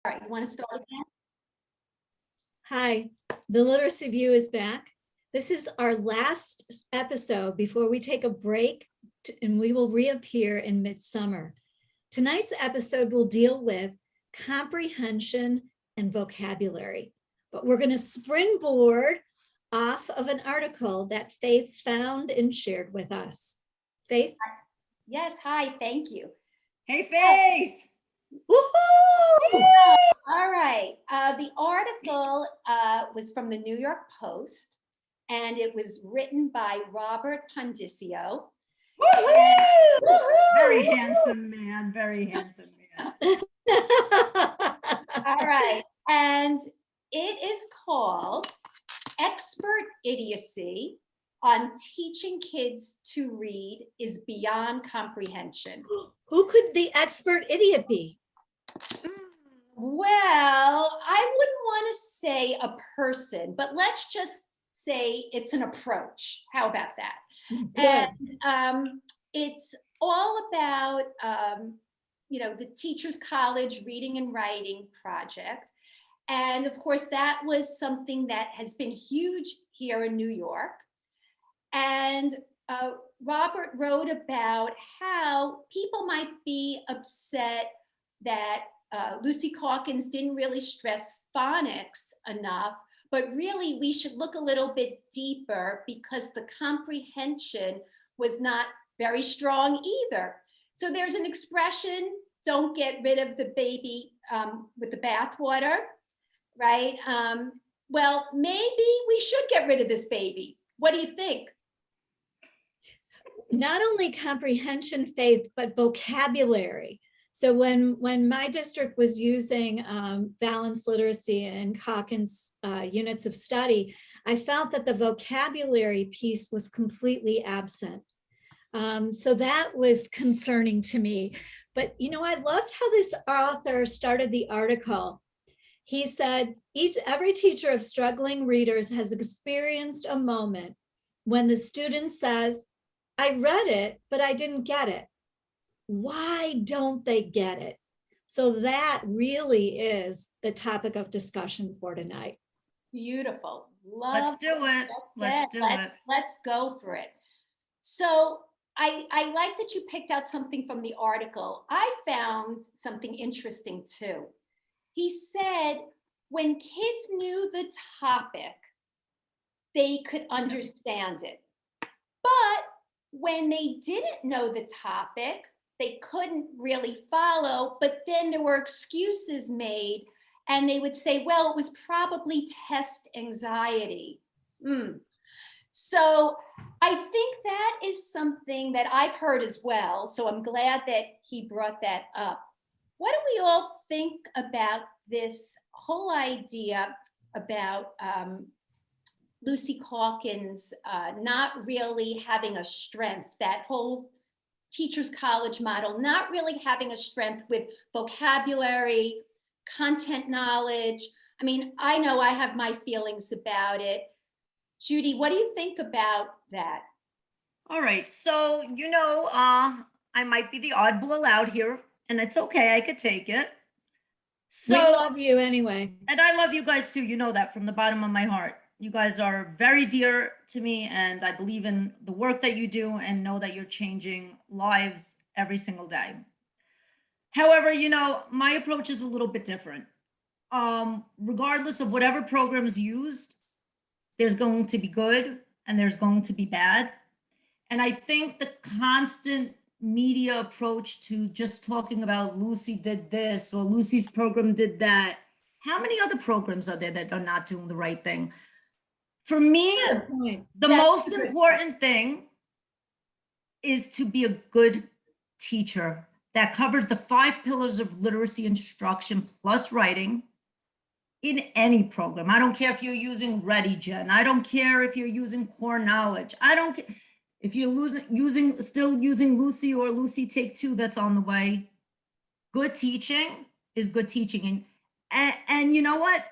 All right, you want to start again? Hi, the Literacy View is back. This is our last episode before we take a break and we will reappear in midsummer. Tonight's episode will deal with comprehension and vocabulary, but we're going to springboard off of an article that Faith found and shared with us. Faith? Yes, hi, thank you. Hey, Faith! Woohoo! All right, the article was from the New York Post, and it was written by Robert Pondiscio. Woo-hoo! Very handsome man, very handsome man. All right, and it is called Expert Idiocy on Teaching Kids to Read is Beyond Comprehension. Who could the expert idiot be? Well, I wouldn't want to say a person, but let's just say it's an approach. How about that? Good. And it's all about, the Teachers College Reading and Writing Project. And of course, that was something that has been huge here in New York. And Robert wrote about how people might be upset that Lucy Calkins didn't really stress phonics enough, but really we should look a little bit deeper because the comprehension was not very strong either. So there's an expression, don't get rid of the baby with the bathwater, right? Well, maybe we should get rid of this baby. What do you think? Not only comprehension, Faith, but vocabulary. So when my district was using balanced literacy and Calkins units of study, I felt that the vocabulary piece was completely absent. So that was concerning to me. But I loved how this author started the article. He said, every teacher of struggling readers has experienced a moment when the student says, I read it, but I didn't get it. Why don't they get it? So that really is the topic of discussion for tonight. Beautiful. Let's do it. Let's go for it. So I like that you picked out something from the article. I found something interesting too. He said, when kids knew the topic, they could understand it. But when they didn't know the topic, they couldn't really follow, but then there were excuses made and they would say, well, it was probably test anxiety. So I think that is something that I've heard as well. So I'm glad that he brought that up. What do we all think about this whole idea about Lucy Calkins not really having a strength, that whole Teachers College model, not really having a strength with vocabulary, content knowledge? I mean, I know I have my feelings about it. Judy, what do you think about that? All right, so I might be the oddball out here, and it's okay, I could take it. So we love you anyway. And I love you guys too, you know that from the bottom of my heart. You guys are very dear to me, and I believe in the work that you do and know that you're changing lives every single day. However, my approach is a little bit different. Regardless of whatever program is used, there's going to be good and there's going to be bad. And I think the constant media approach to just talking about Lucy did this or Lucy's program did that. How many other programs are there that are not doing the right thing? For me, the most important thing is to be a good teacher that covers the 5 pillars of literacy instruction plus writing in any program. I don't care if you're using ReadyGen. I don't care if you're using Core Knowledge. I don't care if you're still using Lucy or Lucy Take 2 that's on the way. Good teaching is good teaching. And you know what?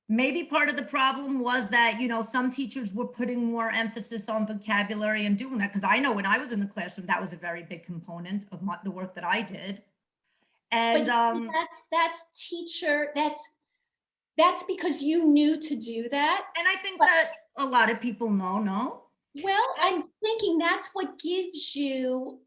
Maybe part of the problem was that, some teachers were putting more emphasis on vocabulary and doing that. Because I know when I was in the classroom, that was a very big component of the work that I did. And That's teacher, that's because you knew to do that. and I think But- that a lot of people know, no? Well, I'm thinking that's what gives you,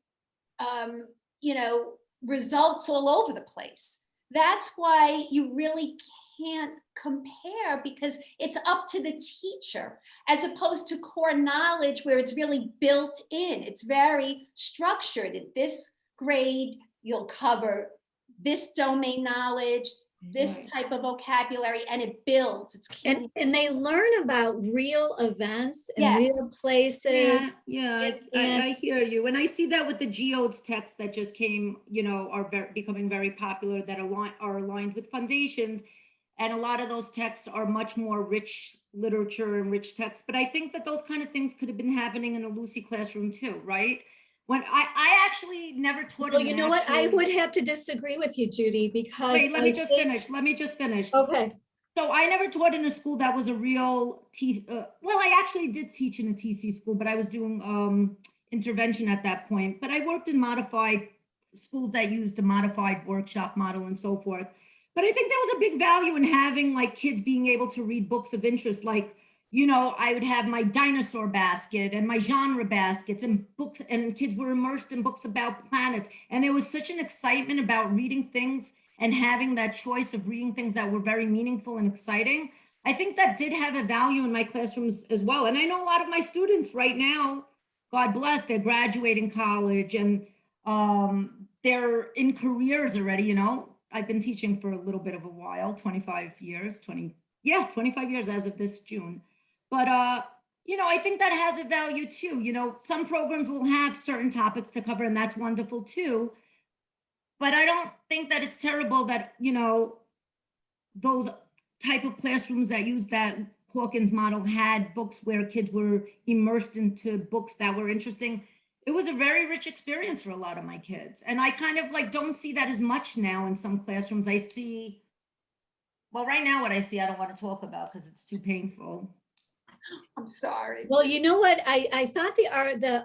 you know, results all over the place. That's why you really can't compare, because it's up to the teacher, as opposed to core knowledge where it's really built in. It's very structured. At this grade, you'll cover this domain knowledge, this Right. type of vocabulary, and it builds. It's And they learn about real events and Yes. real places. Yeah, And- I hear you. And I see that with the geodes texts that just came, you know, are becoming very popular, that are aligned with foundations. And a lot of those texts are much more rich literature and rich texts. But I think that those kind of things could have been happening in a Lucy classroom too, right? When I actually never taught. Well, you know what? I would have to disagree with you, Judy, because. Wait, let me I just think- finish. Let me just finish. Okay. So I never taught in a school that was a real well, I actually did teach in a TC school, but I was doing intervention at that point. But I worked in modified schools that used a modified workshop model and so forth. But I think there was a big value in having like kids being able to read books of interest. Like, you know, I would have my dinosaur basket and my genre baskets and books, and kids were immersed in books about planets. And there was such an excitement about reading things and having that choice of reading things that were very meaningful and exciting. I think that did have a value in my classrooms as well. And I know a lot of my students right now, God bless, they're graduating college and they're in careers already, you know. I've been teaching for a little bit of a while, 25 years, 25 years as of this June. But you know, I think that has a value too. You know, some programs will have certain topics to cover, and that's wonderful too. But I don't think that it's terrible that, you know, those type of classrooms that use that Hawkins model had books where kids were immersed into books that were interesting. It was a very rich experience for a lot of my kids. And I kind of like don't see that as much now in some classrooms. I see, well, right now what I see, I don't want to talk about because it's too painful. I'm sorry. Well, you know what? I thought the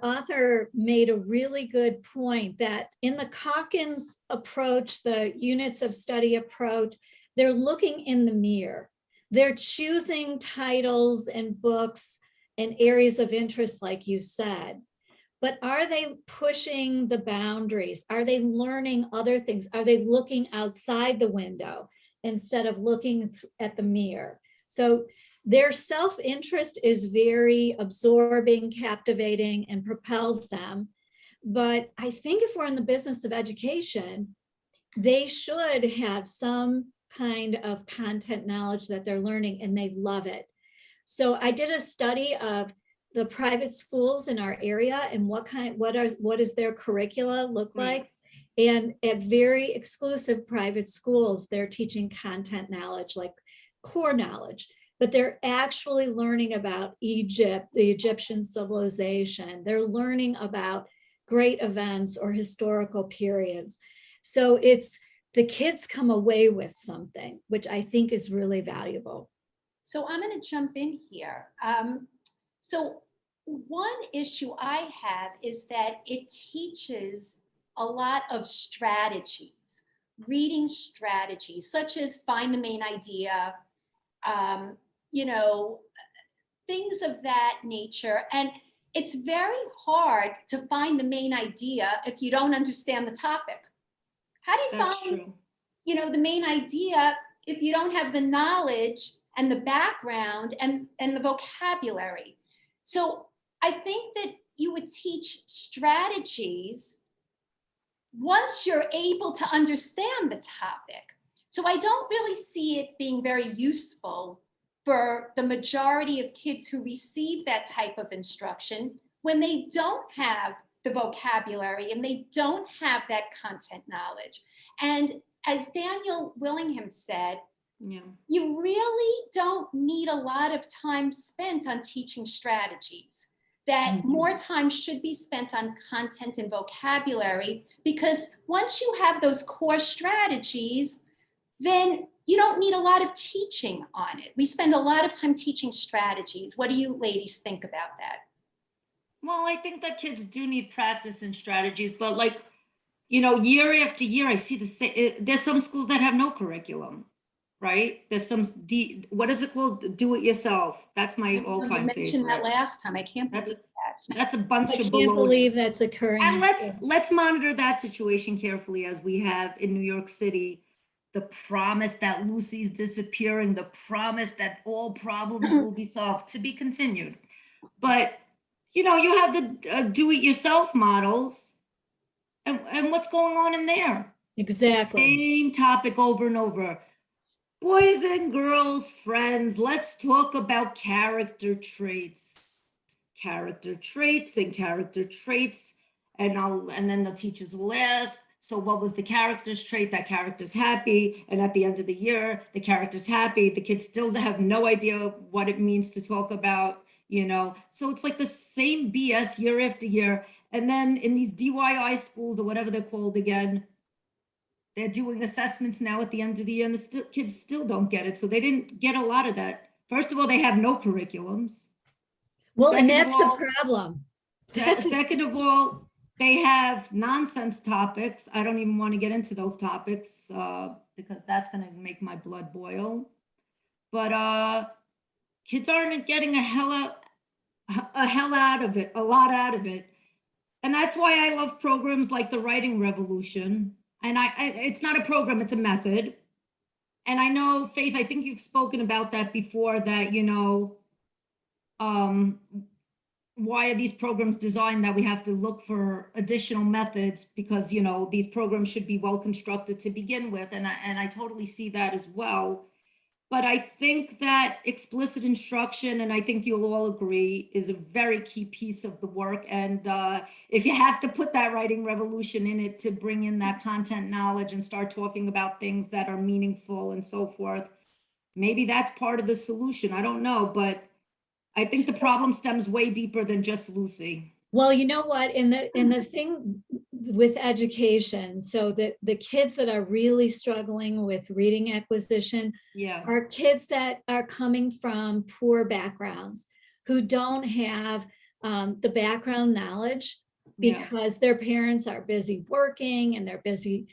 author made a really good point that in the Hawkins approach, the units of study approach, they're looking in the mirror. They're choosing titles and books and areas of interest, like you said. But are they pushing the boundaries? Are they learning other things? Are they looking outside the window instead of looking at the mirror? So their self-interest is very absorbing, captivating, and propels them. But I think if we're in the business of education, they should have some kind of content knowledge that they're learning and they love it. So I did a study of the private schools in our area and what does their curricula look like? And at very exclusive private schools, they're teaching content knowledge, like core knowledge, but they're actually learning about Egypt, the Egyptian civilization. They're learning about great events or historical periods. So it's the kids come away with something, which I think is really valuable. So I'm going to jump in here. So one issue I have is that it teaches a lot of strategies, reading strategies, such as find the main idea, you know, things of that nature. And it's very hard to find the main idea if you don't understand the topic. How do you That's find, true. you know, the main idea if you don't have the knowledge and the background and the vocabulary? So I think that you would teach strategies once you're able to understand the topic. So I don't really see it being very useful for the majority of kids who receive that type of instruction when they don't have the vocabulary and they don't have that content knowledge. And as Daniel Willingham said, Yeah. you really don't need a lot of time spent on teaching strategies. That more time should be spent on content and vocabulary, because once you have those core strategies, then you don't need a lot of teaching on it. We spend a lot of time teaching strategies. What do you ladies think about that? Well, I think that kids do need practice and strategies, but like, year after year, I see the same. There's some schools that have no curriculum, right? There's some, what is it called? Do it yourself. That's my all-time You mentioned that favorite. last time. I can't believe That's that. That's a bunch I of can't baloney. believe that's occurring. And in school. let's monitor that situation carefully, as we have in New York City. The promise that Lucy's disappearing, the promise that all problems will be solved, to be continued. But, you have the do-it-yourself models, and what's going on in there? Exactly. Same topic over and over. Boys and girls, friends, let's talk about character traits. Character traits and character traits. And then the teachers will ask, so what was the character's trait? That character's happy. And at the end of the year, the character's happy. The kids still have no idea what it means to talk about, So it's like the same BS year after year. And then in these DIY schools, or whatever they're called again, they're doing assessments now at the end of the year, and the kids still don't get it. So they didn't get a lot of that. First of all, they have no curriculums. Well, and Second of that's all- the problem. Second of all, they have nonsense topics. I don't even want to get into those topics because that's going to make my blood boil. But kids aren't getting a lot out of it. And that's why I love programs like the Writing Revolution. And it's not a program, it's a method. And I know, Faith, I think you've spoken about that before, that, why are these programs designed, that we have to look for additional methods, because, these programs should be well constructed to begin with. And I totally see that as well. But I think that explicit instruction, and I think you'll all agree, is a very key piece of the work. And if you have to put that Writing Revolution in it to bring in that content knowledge and start talking about things that are meaningful and so forth, maybe that's part of the solution. I don't know, but I think the problem stems way deeper than just Lucy. Well, you know what, in the thing with education, so that the kids that are really struggling with reading acquisition are kids that are coming from poor backgrounds, who don't have the background knowledge because their parents are busy working and they're busy,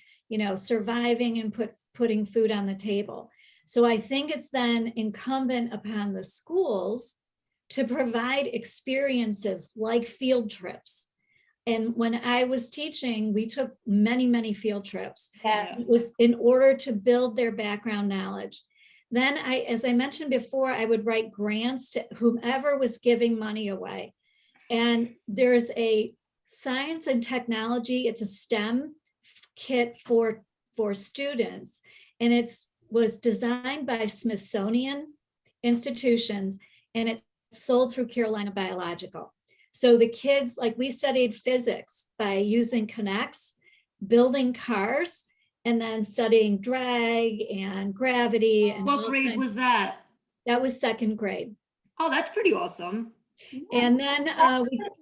surviving and putting food on the table. So I think it's then incumbent upon the schools to provide experiences like field trips. And when I was teaching, we took many, many field trips in order to build their background knowledge. Then as I mentioned before, I would write grants to whomever was giving money away. And there's a science and technology, it's a STEM kit for students. And it was designed by Smithsonian institutions, and it sold through Carolina Biological. So the kids, like, we studied physics by using Connects, building cars, and then studying drag and gravity. And what grade was that? That was second grade. Oh, that's pretty awesome. And then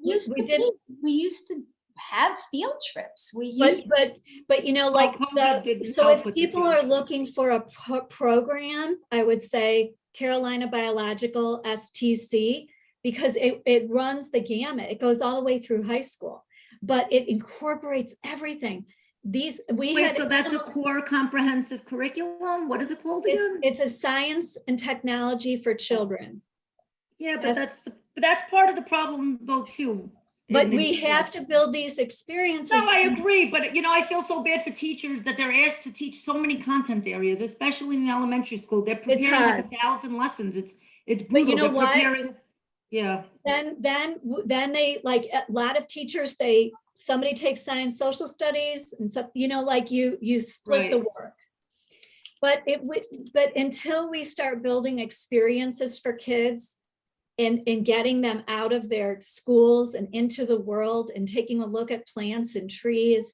we used to have field trips. but if people are looking for a program, I would say Carolina Biological STC, because it runs the gamut. It goes all the way through high school, but it incorporates everything. So that's a core comprehensive curriculum? What is it called again? It's a science and technology for children. Yeah, but that's part of the problem though too. But we have to build these experiences. No, I agree. But, I feel so bad for teachers that they're asked to teach so many content areas, especially in elementary school. They're preparing like 1,000 lessons. It's brutal. But you know what? Then they, like, a lot of teachers, somebody takes science, social studies, and so, you split the work. But until we start building experiences for kids, and getting them out of their schools and into the world and taking a look at plants and trees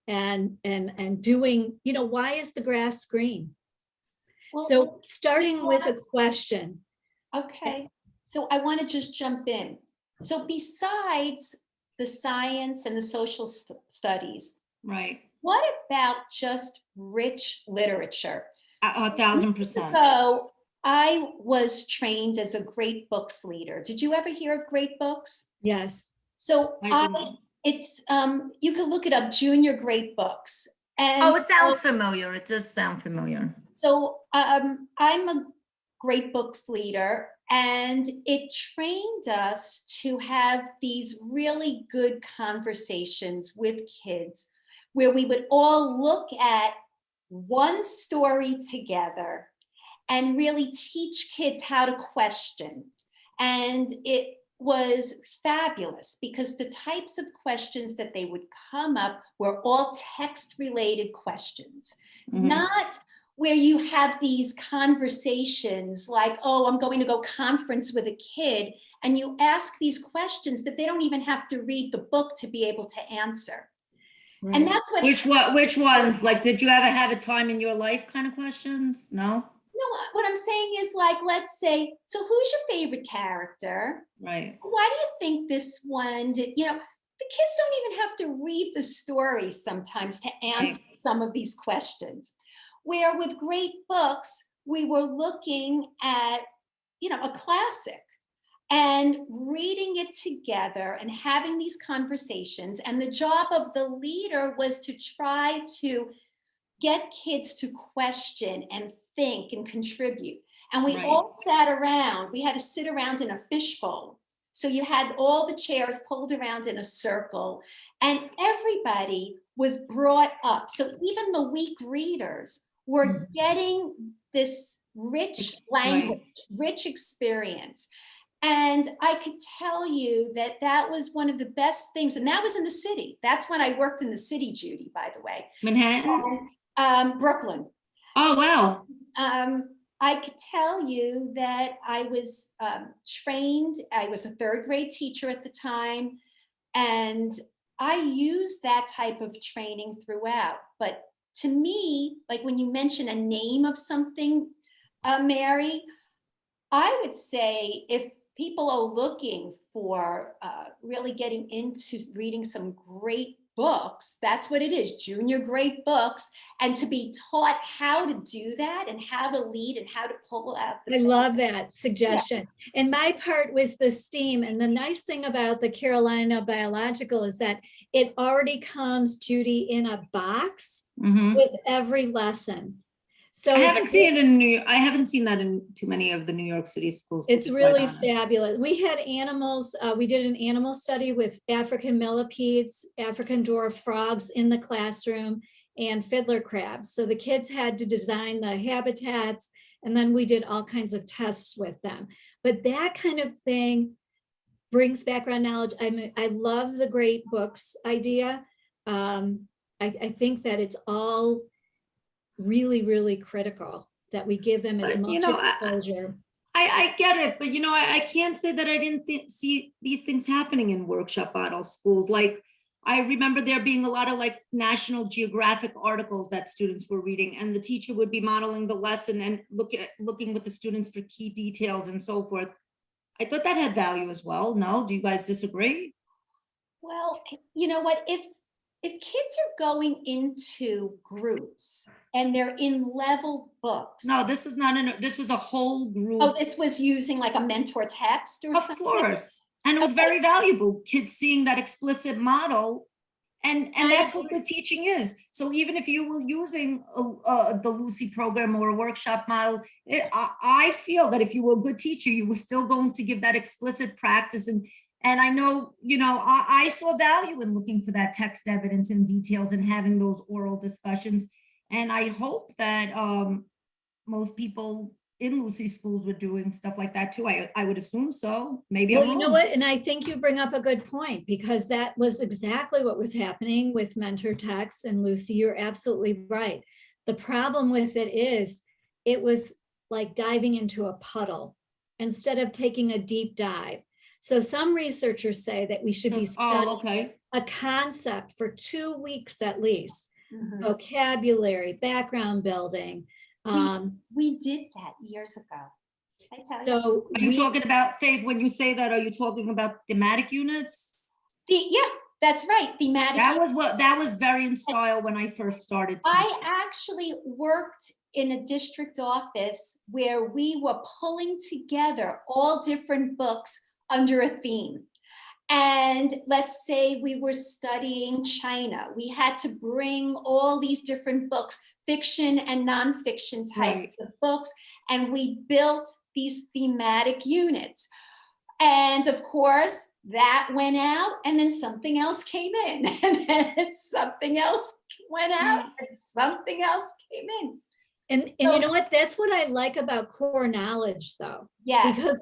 and doing, why is the grass green? Well, so starting with a question. Okay, so I want to just jump in. So besides the science and the social studies, right? What about just rich literature? 1,000%. So I was trained as a great books leader. Did you ever hear of Great Books? Yes. So It's, you can look it up, junior great books. And Oh, it sounds familiar. It does sound familiar. so I'm a great books leader, and it trained us to have these really good conversations with kids where we would all look at one story together and really teach kids how to question. And it was fabulous because the types of questions that they would come up were all text related questions, not where you have these conversations like, oh, I'm going to go conference with a kid, and you ask these questions that they don't even have to read the book to be able to answer. Right. And that's what. Which ones? Like, did you ever have a time in your life kind of questions? No? No, what I'm saying is, like, let's say, so who's your favorite character? Right. Why do you think this one did, the kids don't even have to read the story sometimes to answer some of these questions. Where with great books, we were looking at, a classic and reading it together and having these conversations. And the job of the leader was to try to get kids to question and think and contribute. And we all sat around. We had to sit around in a fishbowl. So you had all the chairs pulled around in a circle, and everybody was brought up. So even the weak readers were getting this rich language, rich experience. And I could tell you that that was one of the best things. And that was in the city. That's when I worked in the city, Judy, by the way. Manhattan? Brooklyn. Oh, wow. I could tell you that I was trained. I was a third grade teacher at the time. And I used that type of training throughout. But to me, like when you mention a name of something, Mary, I would say if people are looking for really getting into reading some great books, that's what it is, junior great books, and to be taught how to do that and how to lead and how to pull out the I love that suggestion. Yeah. And my part was the STEAM. And the nice thing about the Carolina Biological is that it already comes, Judy, in a box with every lesson. So I haven't seen it in New York. I haven't seen that in too many of the New York City schools. It's really fabulous. We had animals. We did an animal study with African millipedes, African dwarf frogs in the classroom, and fiddler crabs. So the kids had to design the habitats, and then we did all kinds of tests with them. But that kind of thing brings background knowledge. I love the great books idea. I think that it's all really, really critical that we give them as much exposure. I get it, but I can't say that I didn't see these things happening in workshop model schools. Like, I remember there being a lot of like National Geographic articles that students were reading, and the teacher would be modeling the lesson and looking with the students for key details and so forth. I thought that had value as well. No, do you guys disagree? Well, you know what, if kids are going into groups and they're in level books. No, this was not this was a whole group. Oh, this was using like a mentor text or something? Of course. And it was very valuable, kids seeing that explicit model. And that's what good teaching is. So even if you were using the Lucy program or a workshop model, I feel that if you were a good teacher, you were still going to give that explicit practice. And I know, I saw value in looking for that text evidence and details and having those oral discussions. And I hope that most people in Lucy schools were doing stuff like that too. I would assume so. Maybe well, I'm wrong. You know what? And I think you bring up a good point, because that was exactly what was happening with mentor texts and Lucy. You're absolutely right. The problem with it is it was like diving into a puddle instead of taking a deep dive. So some researchers say that we should be studying a concept for 2 weeks at least, vocabulary, background building. We did that years ago. So are you talking about, Faith, when you say that, are you talking about thematic units? Yeah, that's right. Thematic. That was very in style when I first started teaching. I actually worked in a district office where we were pulling together all different books under a theme. And let's say we were studying China. We had to bring all these different books, fiction and nonfiction types of books, and we built these thematic units. And of course, that went out, and then something else came in, and then something else went out, and something else came in. And So, you know what? That's what I like about core knowledge, though. yes, Because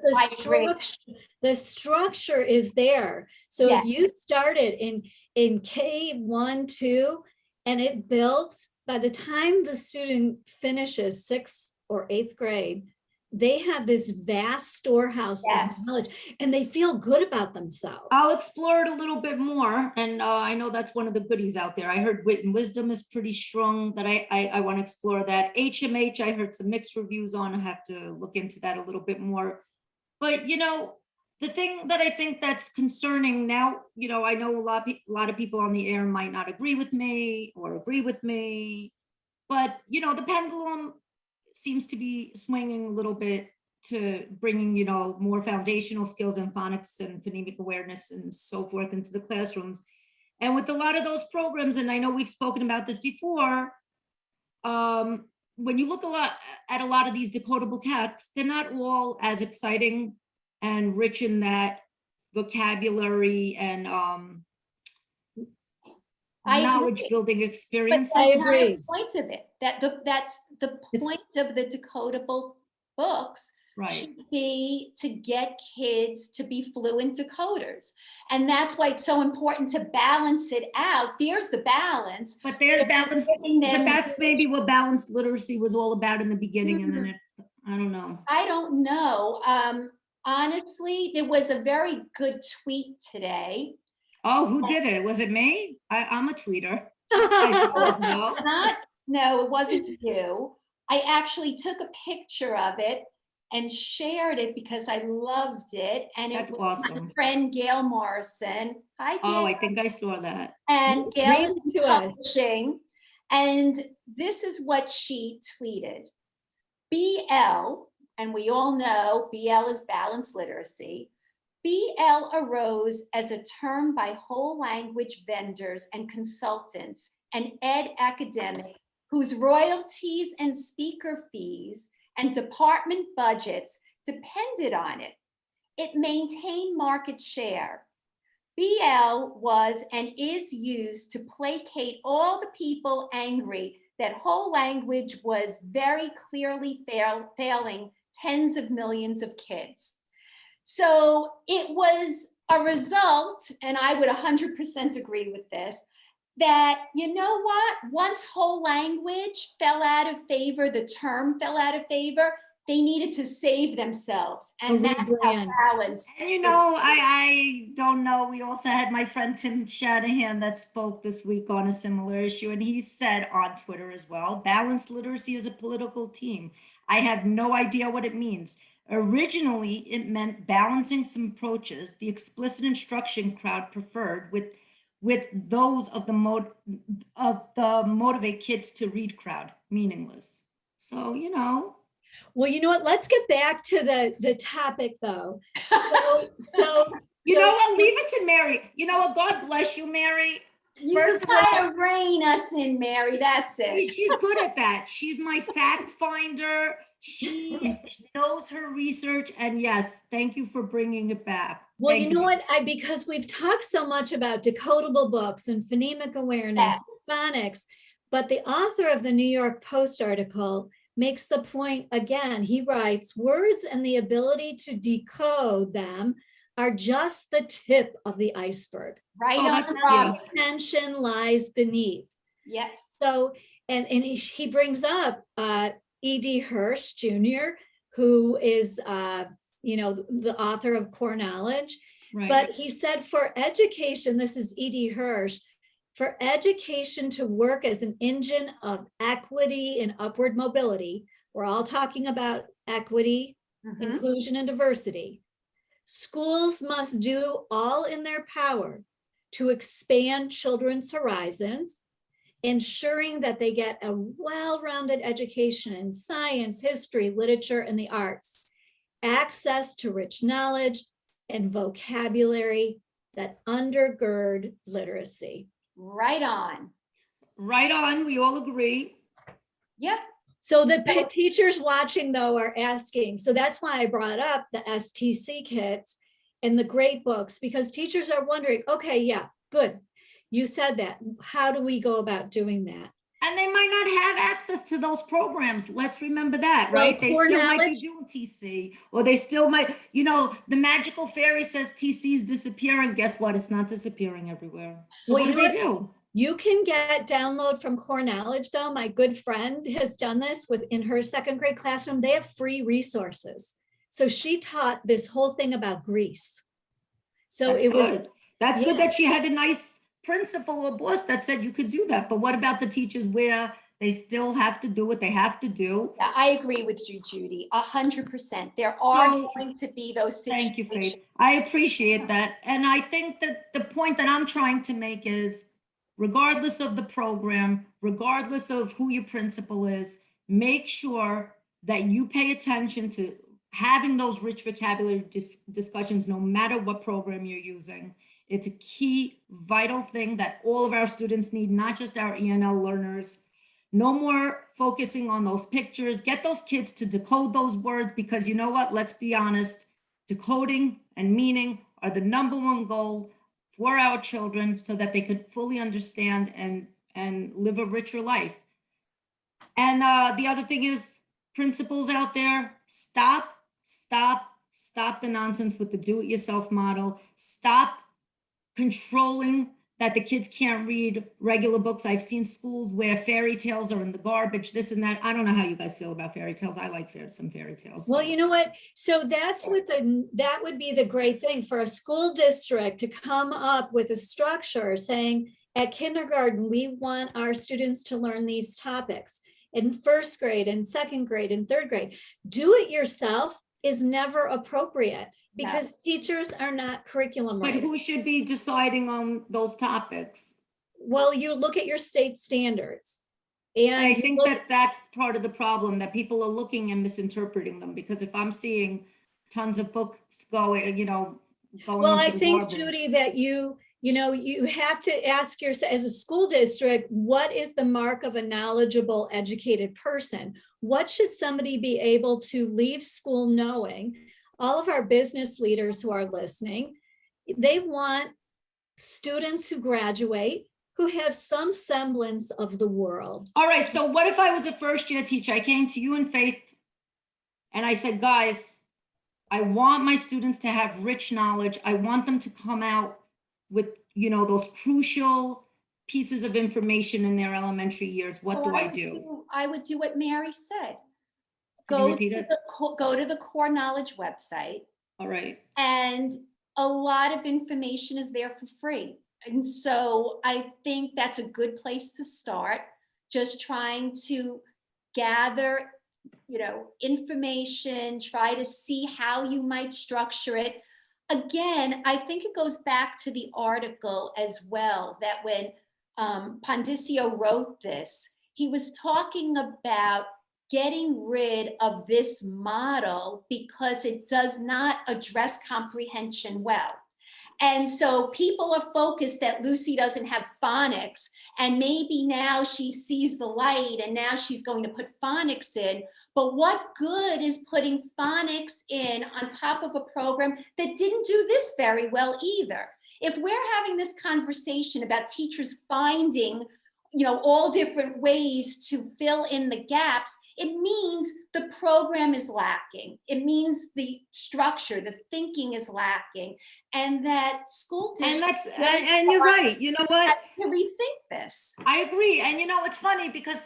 the structure is there. So Yes. if you started in K1, 2, and it builds, by the time the student finishes 6th or 8th grade, they have this vast storehouse of knowledge, and they feel good about themselves. I'll explore it a little bit more. And I know that's one of the goodies out there. I heard Wit and Wisdom is pretty strong, that I want to explore that. HMH, I heard some mixed reviews on. I have to look into that a little bit more. But, you know, the thing that I think that's concerning now, you know, I know a lot of people on the air might not agree with me or agree with me, but, you know, the pendulum seems to be swinging a little bit to bringing, you know, more foundational skills in phonics and phonemic awareness and so forth into the classrooms. And with a lot of those programs, and I know we've spoken about this before, when you look at a lot of these decodable texts, they're not all as exciting and rich in that vocabulary and knowledge building experience. But I agree. that's the point of it. That's the point of the decodable books, should be to get kids to be fluent decoders. And that's why it's so important to balance it out. There's the balance. But there's balance, but that's maybe what balanced literacy was all about in the beginning. And then I don't know. I don't know. Honestly, there was a very good tweet today. Oh, who did it? Was it me? I'm a tweeter. I don't know. No, it wasn't you. I actually took a picture of it and shared it because I loved it. And That's it was awesome. my friend Gail Morrison. Hi, Gail. Oh, I think I saw that. And Gail is to us. publishing. And this is what she tweeted. BL, and we all know BL is balanced literacy. BL arose as a term by whole language vendors and consultants and ed academics whose royalties and speaker fees and department budgets depended on it. It maintained market share. BL was and is used to placate all the people angry that whole language was very clearly failing tens of millions of kids. So it was a result, and I would 100% agree with this, that, you know what, once whole language fell out of favor, the term fell out of favor, they needed to save themselves. And that's how balanced. And you know, I don't know, we also had my friend Tim Shanahan that spoke this week on a similar issue, and he said on Twitter as well, balanced literacy is a political team. I have no idea what it means. Originally, it meant balancing some approaches the explicit instruction crowd preferred with those of the motivate kids to read crowd, meaningless. So, you know. Well, you know what? Let's get back to the topic, though. So you know what? Leave it to Mary. You know what? God bless you, Mary. You gotta rein us in, Mary. That's it. She's good at that. She's my fact finder. She knows her research. And yes, thank you for bringing it back. Well, you know what? Because we've talked so much about decodable books and phonemic awareness, phonics, but the author of the New York Post article makes the point again. He writes, words and the ability to decode them are just the tip of the iceberg. Right on the top. Comprehension lies beneath. Yes. So, and he brings up E.D. Hirsch Jr., who is, you know, the author of Core Knowledge. Right. But he said for education, this is E.D. Hirsch, for education to work as an engine of equity and upward mobility, we're all talking about equity, inclusion, and diversity. Schools must do all in their power to expand children's horizons, ensuring that they get a well-rounded education in science, history, literature, and the arts, access to rich knowledge and vocabulary that undergird literacy. Right on. Right on, we all agree. Yep. So the teachers watching though are asking, so that's why I brought up the STC kits and the great books, because teachers are wondering, okay, yeah, good. You said that. How do we go about doing that? And they might not have access to those programs. Let's remember that, Well, right? They core still might be knowledge- doing TC, or they still might, you know, the magical fairy says TC is disappearing. Guess what? It's not disappearing everywhere. So Well, what you do know they do? You can get download from Core Knowledge though. My good friend has done this in her second grade classroom. They have free resources. So she taught this whole thing about Greece. So That's it was, good. That's yeah. good that she had a nice principal or boss that said you could do that. But what about the teachers where they still have to do what they have to do? Yeah, I agree with you, Judy, 100%. There are So- going to be those situations. Thank you, Faith. I appreciate that. And I think that the point that I'm trying to make is, regardless of the program, regardless of who your principal is, make sure that you pay attention to having those rich vocabulary discussions, no matter what program you're using. It's a key, vital thing that all of our students need, not just our ENL learners. No more focusing on those pictures. Get those kids to decode those words, because you know what? Let's be honest. Decoding and meaning are the #1 goal for our children, so that they could fully understand and live a richer life. And the other thing is, principals out there, stop the nonsense with the do-it-yourself model. Stop controlling that the kids can't read regular books. I've seen schools where fairy tales are in the garbage, this and that. I don't know how you guys feel about fairy tales. I like some fairy tales. well, you know what? So that's that would be the great thing for a school district to come up with a structure saying, at kindergarten, we want our students to learn these topics. In first grade and second grade and third grade, do it yourself is never appropriate, because teachers are not curriculum But writers. who should be deciding on those topics? Well, you look at your state standards. And I you think look- that that's part of the problem, that people are looking and misinterpreting them, because if I'm seeing tons of books going, going Well, into I the think, garbage. Judy, that you have to ask yourself as a school district, what is the mark of a knowledgeable, educated person? What should somebody be able to leave school knowing? All of our business leaders who are listening, they want students who graduate who have some semblance of the world. All right, so what if I was a first-year teacher? I came to you and Faith and I said, guys, I want my students to have rich knowledge. I want them to come out with, those crucial pieces of information in their elementary years. What do I do? I would do what Mary said. Can you Go repeat to it? go to the Core Knowledge website, All right. and a lot of information is there for free. And so I think that's a good place to start, just trying to gather, information, try to see how you might structure it. Again, I think it goes back to the article as well, that when Pondiscio wrote this, he was talking about getting rid of this model because it does not address comprehension well. And so people are focused that Lucy doesn't have phonics, and maybe now she sees the light and now she's going to put phonics in. But what good is putting phonics in on top of a program that didn't do this very well either? If we're having this conversation about teachers finding, all different ways to fill in the gaps, it means the program is lacking. It means the structure, the thinking is lacking, and that school districts And you're right. You know what? have to rethink this. I agree. And it's funny because,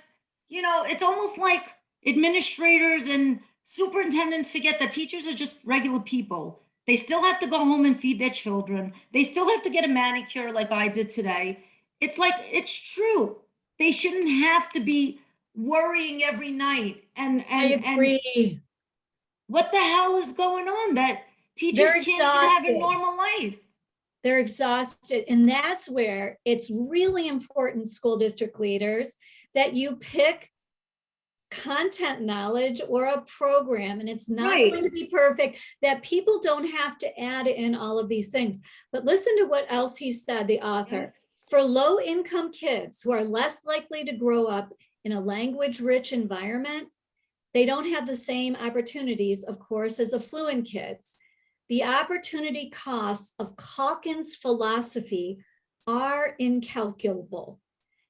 it's almost like administrators and superintendents forget that teachers are just regular people. They still have to go home and feed their children. They still have to get a manicure like I did today. It's like, it's true. They shouldn't have to be worrying every night. And I agree. what the hell is going on that teachers They're can't even have a exhausted. normal life? They're exhausted. And that's where it's really important, school district leaders, that you pick content knowledge or a program, and it's not Right. going to be perfect, that people don't have to add in all of these things. But listen to what else he said, the author. For low-income kids who are less likely to grow up in a language-rich environment, they don't have the same opportunities, of course, as affluent kids. The opportunity costs of Calkins' philosophy are incalculable.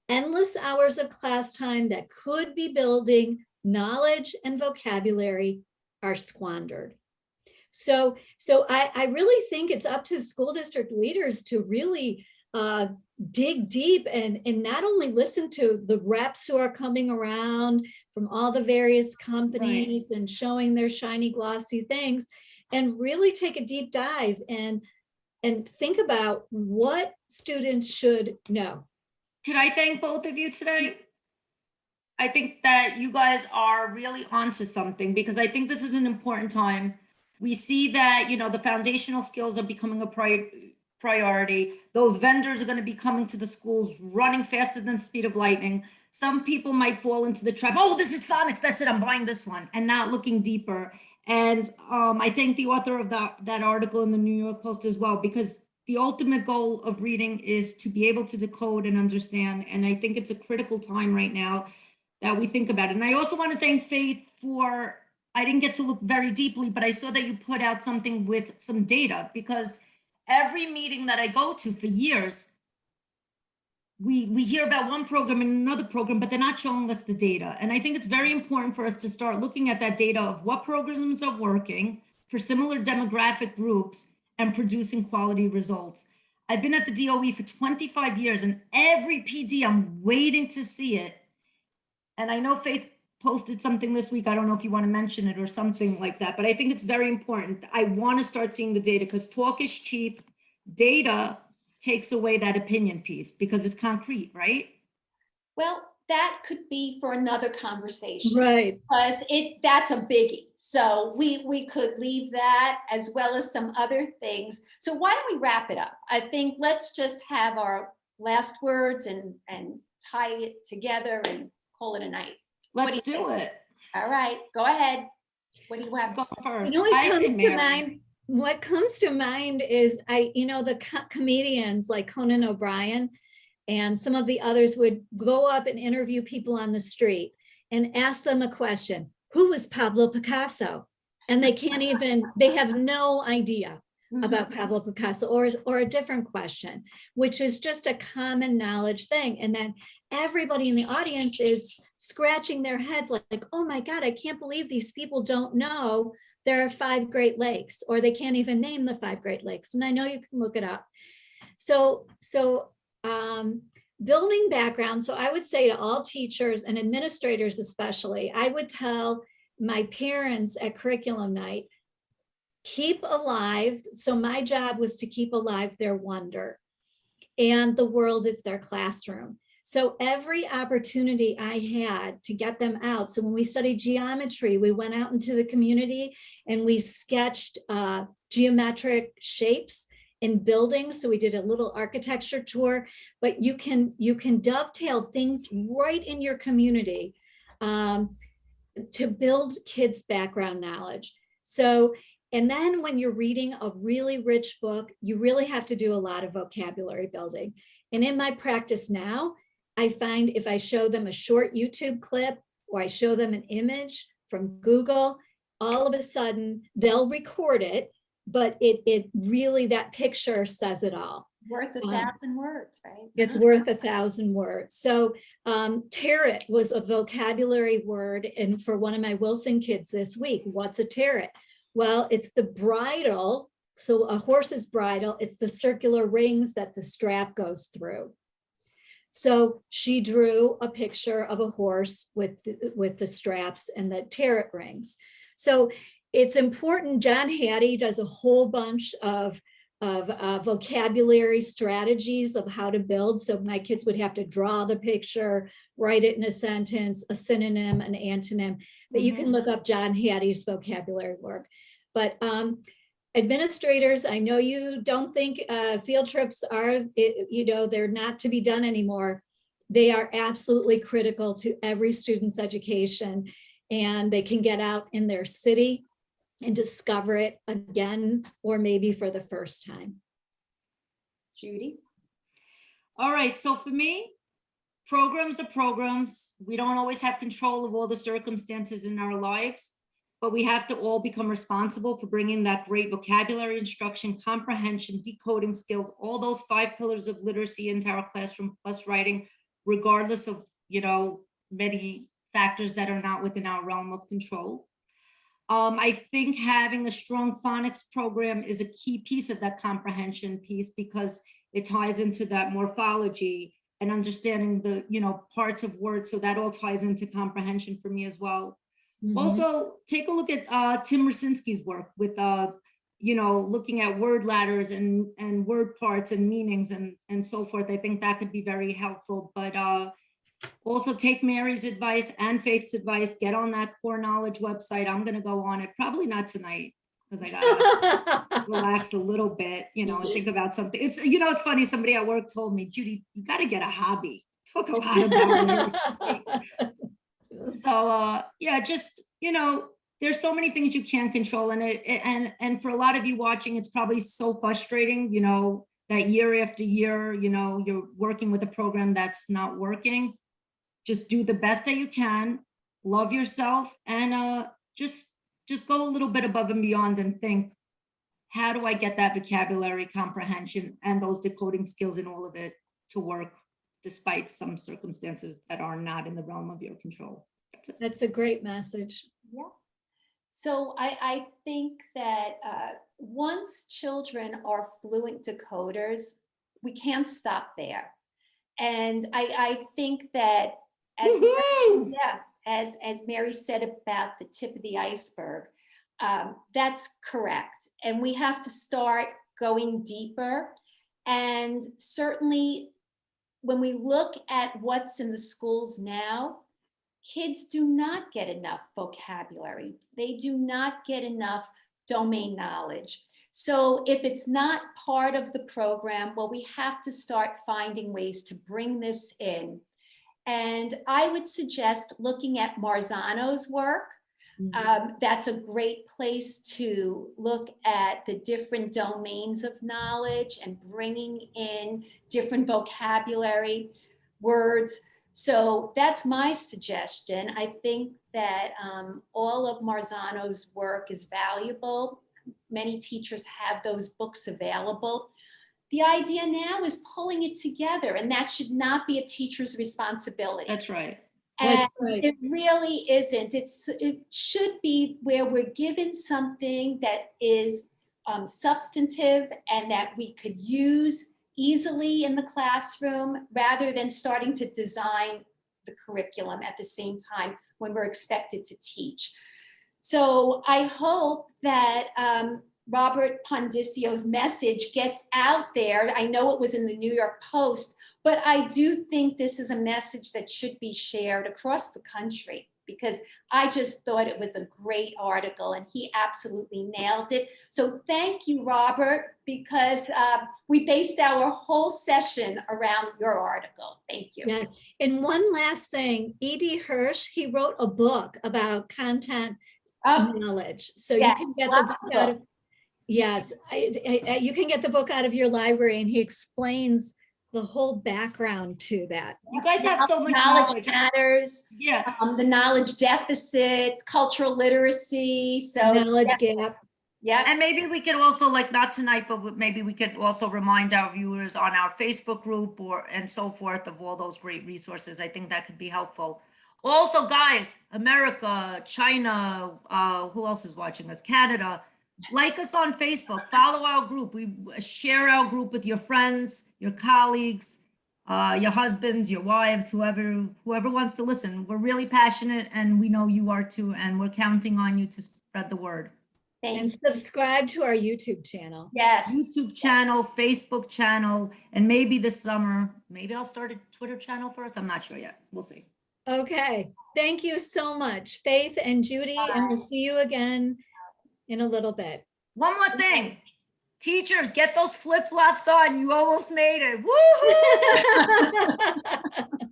Endless hours of class time that could be building knowledge and vocabulary are squandered. So I really think it's up to school district leaders to really dig deep and not only listen to the reps who are coming around from all the various companies and showing their shiny, glossy things, and really take a deep dive and think about what students should know. Can I thank both of you today? I think that you guys are really onto something, because I think this is an important time. We see that, you know, the foundational skills are becoming a priority. Those vendors are going to be coming to the schools running faster than the speed of lightning. Some people might fall into the trap. Oh, this is phonics. That's it. I'm buying this one, and not looking deeper. And I thank the author of that article in the New York Post as well, because the ultimate goal of reading is to be able to decode and understand. And I think it's a critical time right now that we think about it. And I also want to thank Faith for, I didn't get to look very deeply, but I saw that you put out something with some data, because every meeting that I go to for years, we hear about one program and another program, but they're not showing us the data. And I think it's very important for us to start looking at that data of what programs are working for similar demographic groups and producing quality results. I've been at the DOE for 25 years, and every PD, I'm waiting to see it. And I know Faith posted something this week. I don't know if you want to mention it or something like that, but I think it's very important. I want to start seeing the data, because talk is cheap. Data takes away that opinion piece because it's concrete, right? Well, that could be for another conversation. Right. Because that's a biggie. So we could leave that as well as some other things. So why don't we wrap it up? I think let's just have our last words and tie it together and call it a night. Let's do it. All right, go ahead. What do you have? Let's go first. You know what comes to mind? What comes to mind is the comedians like Conan O'Brien and some of the others would go up and interview people on the street and ask them a question. Who was Pablo Picasso? And they can't even, they have no idea about Pablo Picasso, or a different question, which is just a common knowledge thing. And then everybody in the audience is scratching their heads like, oh my God, I can't believe these people don't know there are 5 Great Lakes, or they can't even name the 5 Great Lakes. And I know you can look it up. So building background. So I would say to all teachers and administrators, especially, I would tell my parents at curriculum night, keep alive. So my job was to keep alive their wonder, and the world is their classroom. So every opportunity I had to get them out. So when we studied geometry, we went out into the community and we sketched geometric shapes in buildings. So we did a little architecture tour, but you can dovetail things right in your community to build kids' background knowledge. So, and then when you're reading a really rich book, you really have to do a lot of vocabulary building. And in my practice now, I find if I show them a short YouTube clip or I show them an image from Google, all of a sudden they'll record it, but it really, that picture says it all. Worth 1,000 words, right? It's worth 1,000 words. So tarot was a vocabulary word. And for one of my Wilson kids this week, what's a tarot? Well, it's the bridle. So a horse's bridle, it's the circular rings that the strap goes through. So she drew a picture of a horse with the straps and the tarot rings. So it's important. John Hattie does a whole bunch of vocabulary strategies of how to build. So my kids would have to draw the picture, write it in a sentence, a synonym, an antonym, but you can look up John Hattie's vocabulary work. But administrators, I know you don't think field trips are, they're not to be done anymore, they are absolutely critical to every student's education, and they can get out in their city and discover it again, or maybe for the first time. Judy? All right, so for me, programs are programs. We don't always have control of all the circumstances in our lives, but we have to all become responsible for bringing that great vocabulary instruction, comprehension, decoding skills, all those 5 pillars of literacy into our classroom, plus writing, regardless of, many factors that are not within our realm of control. I think having a strong phonics program is a key piece of that comprehension piece, because it ties into that morphology and understanding the, parts of words. So that all ties into comprehension for me as well. Mhm. Also, take a look at Tim Rasinski's work with, looking at word ladders and word parts and meanings and so forth. I think that could be very helpful. But also take Mary's advice and Faith's advice. Get on that core knowledge website. I'm going to go on it, probably not tonight, because I got to relax a little bit, and think about something. It's, it's funny. Somebody at work told me, Judy, you got to get a hobby. Talk a lot about literacy. So yeah, just, there's so many things you can't control in it. And for a lot of you watching, it's probably so frustrating, that year after year, you're working with a program that's not working. Just do the best that you can, love yourself, and just go a little bit above and beyond and think, how do I get that vocabulary comprehension and those decoding skills and all of it to work, despite some circumstances that are not in the realm of your control. That's a great message. Yeah. So I think that once children are fluent decoders, we can't stop there. And I think that as Mary said about the tip of the iceberg, that's correct. And we have to start going deeper. And certainly when we look at what's in the schools now, kids do not get enough vocabulary. They do not get enough domain knowledge. So if it's not part of the program, well, we have to start finding ways to bring this in. And I would suggest looking at Marzano's work. That's a great place to look at the different domains of knowledge and bringing in different vocabulary words. So that's my suggestion. I think that all of Marzano's work is valuable. Many teachers have those books available. The idea now is pulling it together, and that should not be a teacher's responsibility. That's right. And That's right. it really isn't. It should be where we're given something that is substantive and that we could use easily in the classroom, rather than starting to design the curriculum at the same time when we're expected to teach. So I hope that Robert Pondiscio's message gets out there. I know it was in the New York Post, but I do think this is a message that should be shared across the country, because I just thought it was a great article and he absolutely nailed it. So thank you, Robert, because we based our whole session around your article. Thank you. Yeah. And one last thing, E.D. Hirsch, he wrote a book about content knowledge. So yes, you can get the book out of, yes, you can get the book out of your library, and he explains the whole background to that. You guys have so much knowledge matters. Yeah. The knowledge deficit, cultural literacy. So Knowledge gap. Yeah. And maybe we could also, like, not tonight, but maybe we could also remind our viewers on our Facebook group and so forth of all those great resources. I think that could be helpful. Also, guys, America, China, who else is watching us? Canada. Like us on Facebook, follow our group. We share our group with your friends, your colleagues, your husbands, your wives, whoever wants to listen. We're really passionate, and we know you are too, and we're counting on you to spread the word. And subscribe to our YouTube channel. Yes. YouTube channel, Facebook channel, and maybe this summer, maybe I'll start a Twitter channel for us. I'm not sure yet. We'll see. Okay. Thank you so much, Faith and Judy, and we'll see you again in a little bit. One more thing. Teachers, get those flip-flops on. You almost made it. Woohoo!